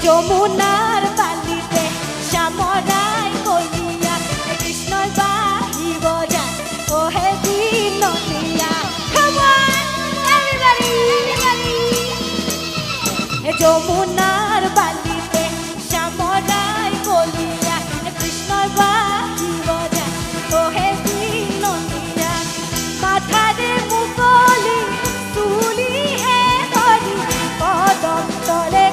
যমুনার বালিতে শ্যামরাই কলিয়া কৃষ্ণ বাহি বজায় ও হে দিনতিয়া Come on, everybody! যমুনার বালিতে শ্যামরাই কলিয়া কৃষ্ণ বাহি বজায় ও হে দিনতিয়া মাথারে মুকলি তুলি হে ধরি কদম তলে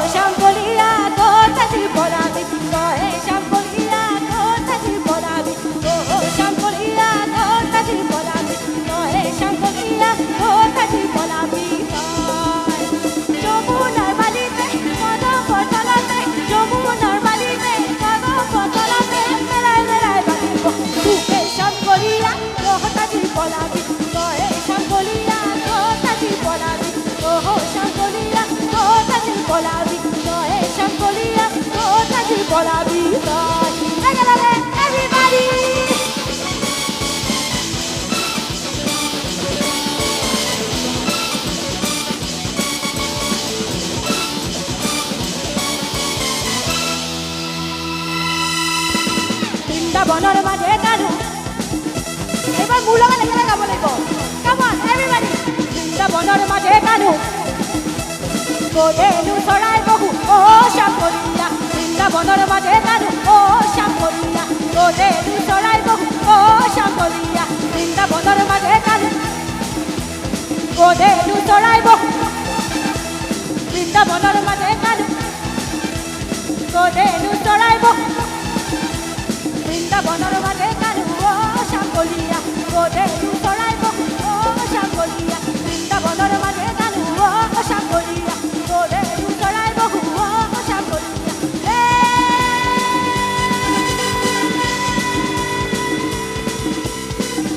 শ্যামকলিয়া কোথায় পড়াবি হে শ্যামকলিয়া কোথায় পড়াবি ও শ্যামকলিয়া কোথায় পড়াবি হে শ্যামকলিয়া কোথায় পড়াবি যমুনার বালিতে কদম তলাতে যমুনার বালিতে কদম তলাতে মেলায় মেলায় বালিব হে শ্যামকলিয়া কোথায় পড়াবি হে শ্যামকলিয়া কোথায় পড়াবি ও শ্যামকলিয়া কোথায় পড়াবি হে শ্যামকলিয়া কোথায় পড়াবি everybody বৃন্দাবনের মাঝে কানু এবার মূল গানে গাব লাগব Come on, everybody বৃন্দাবনের মাঝে কানু গোদেলু ছড়াই বহু ও শ্যামকলিয়া বৃন্দাবনের মাঝে কানু ও শ্যামকলিয়া গোদেলু ছড়াই বহু ও শ্যামকলিয়া বৃন্দাবনের মাঝে কানু গোদেলু ছড়াই বহু বৃন্দাবনের মাঝে কানু গোদেলু ছড়াই বহু বৃন্দাবনের মাঝে কানু ও শ্যামকলিয়া গোদেলু ছড়াই বহু ও শ্যামকলিয়া বৃন্দাবনের মাঝে কানু ও শ্যামকলিয়া গোদেলু ছড়াই বহু ও শ্যামকলিয়া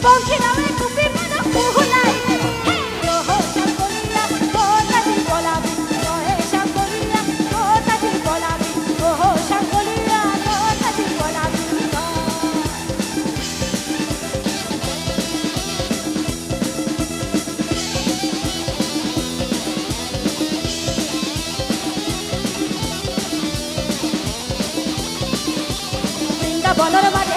পঙ্খী নামে টুপি মেনা কুহুলাই ও শ্যামকলিয়া কোথায় পলাবি হে শ্যামকলিয়া কোথায় পলাবি ও শ্যামকলিয়া কোথায় পলাবি বৃন্দাবনের মাঝে